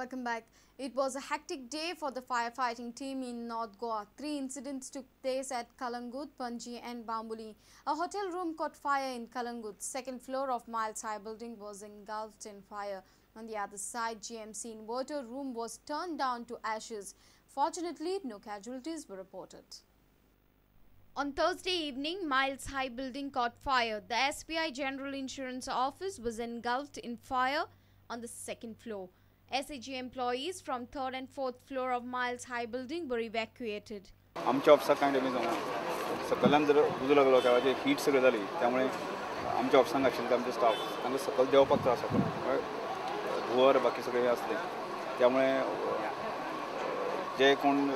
Welcome back. It was a hectic day for the firefighting team in North Goa. 3 incidents took place at Kalangut, Panji and Bambuli. A hotel room caught fire in Kalangut. Second floor of Miles High building was engulfed in fire. On the other side, GMC inverter room was turned down to ashes. Fortunately, no casualties were reported. On Thursday evening, Miles High building caught fire. The SBI General Insurance Office was engulfed in fire on the second floor. SAG employees from 3rd and 4th floor of Miles High building were evacuated. आमच्या ऑफिसाक कांय damage जावना सकयल्यान जर उजो लागलो त्या वेळाचेर heat सगळी जाली त्यामुळे आमच्या ऑफिसांत आशिल्ले आमचे स्टाफ तांकां सकयल देंवपाक त्रास जाता धुंवर बाकी सगळे आसले त्यामुळे जे कोण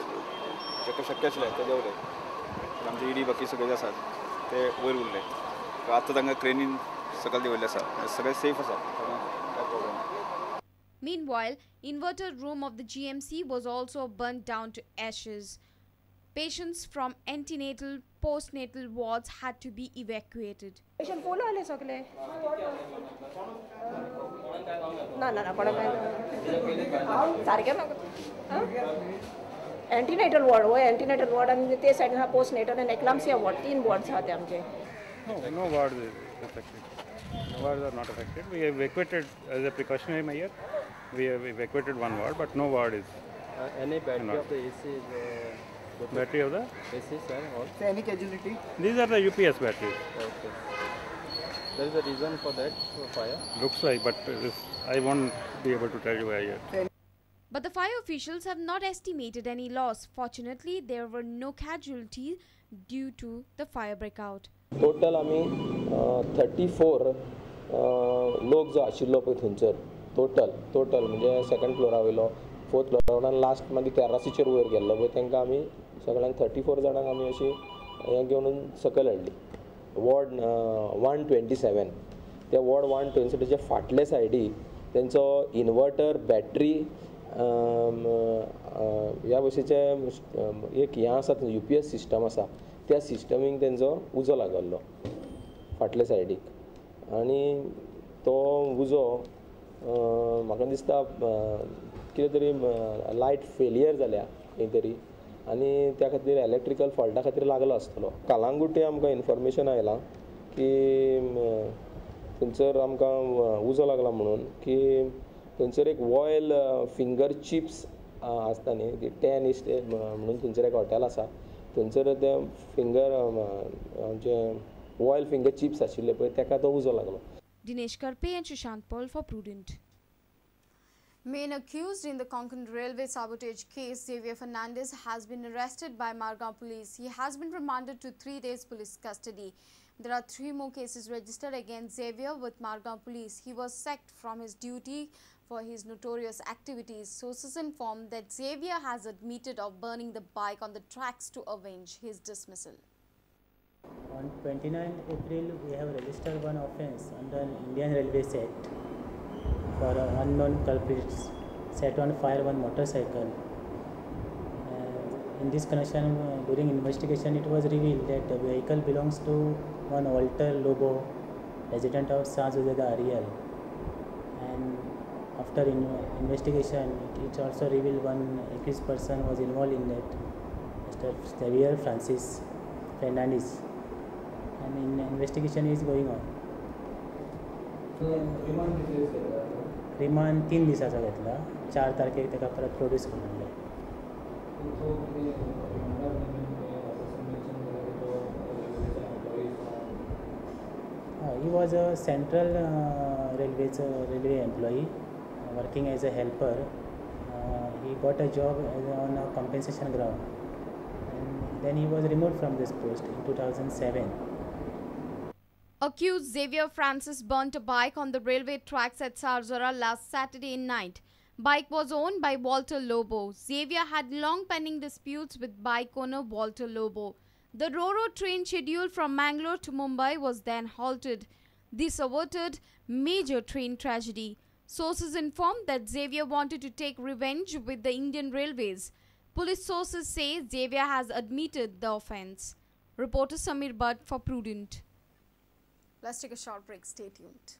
जेका शक्य आशिल्ले ते देंवले आमचे ईडी बाकी सगळे जे आसात ते वयर उरले आतां तांकां क्रेनीन सकयल देंवल्ले आसा सगळे सेफ आसा काय प्रॉब्लेम ना. Meanwhile, inverter room of the GMC was also burnt down to ashes. Patients from antenatal, postnatal wards had to be evacuated. Patient polo आले सगळे ना ना ना कोणा काय सारखे ना एंटीनेटल वॉर्ड हो एंटीनेटल वॉर्ड आणि ते साइडीन हा पोस्टनेटल आणि एक्लाम्सिया वॉर्ड 3 वॉर्ड्स आहात आमचे. No wards is affected. No wards are not affected. We evacuated as a precautionary measure. We have evacuated one ward, but no ward is. Any battery of the AC is Battery of the? AC, sir. All. So any casualty? These are the UPS batteries. Okay. There is a reason for that fire. Looks like, but I won't be able to tell you why yet. But the fire officials have not estimated any loss. Fortunately, there were no casualties due to the fire breakout. Total आमी 34 लोक जो आशिल्लो पळय थंयसर total म्हणजे second flora वयलो 4th फ्लोरान last मागीर टेरासीचेर वयर गेल्लो पळय तांकां आमी सगळ्यांक 34 जाणांक आमी अशी हें घेवन सकयल हाडली वॉर्ड 127 त्या वॉर्ड 127च्या फाटले सायडी तेंचो इनवर्टर बॅटरी ह्या भशेचे एक हें आसा UPS सिस्टम आसा त्या सिस्टमीक तेंचो उजो लागल्लो फाटले सायडीक आनी तो उजो म्हाका दिसता कितें तरी लायट फेलियर जाल्या खंय तरी आनी त्या खातीर इलेक्ट्रिकल फॉल्टा खातीर लागलो आसतलो. कालांगुटे आमकां इन्फॉर्मेशन आयलां की थंयसर आमकां उजो लागला म्हणून की थंयसर एक वॉयल फिंगर चिप्स आसता न्ही ती 10 इस्टेट म्हणून थंयसर एक हॉटेल आसा थंयसर ते फिंगर आमचे वॉयल फिंगर चिप्स आशिल्ले पळय ताका तो उजो लागलो. Dinesh Karpe and Sushant Paul for Prudent. Main accused in the Konkan railway sabotage case, Xavier Fernandez, has been arrested by Margao police. He has been remanded to 3 days police custody. There are 3 more cases registered against Xavier with Margao police. He was sacked from his duty for his notorious activities. Sources inform that Xavier has admitted of burning the bike on the tracks to avenge his dismissal. On 29 April, we have registered one offence under Indian Railways Act for unknown culprits set on fire one motorcycle. In this connection, during investigation, it was revealed that the vehicle belongs to one Walter Lobo, resident of Sazuzeda Ariel. And after investigation, it also revealed one accused person was involved in that, Mr. Xavier Francis Fernandez. And investigation is going on. Remand 3 दिसाचो घेतला 4 तारखेक ताका परत produce करून दिले. He was a central railway employee working as a helper. He got a job on a compensation ground. And then he was removed from this post in 2007. Accused Xavier Francis burnt a bike on the railway tracks at Sarzora last Saturday night. Bike was owned by Walter Lobo. Xavier had long pending disputes with bike owner Walter Lobo. The Ro-Ro train scheduled from Mangalore to Mumbai was then halted. This averted major train tragedy. Sources informed that Xavier wanted to take revenge with the Indian Railways. Police sources say Xavier has admitted the offence. Reporter Samir Butt for Prudent. Let's take a short break. Stay tuned.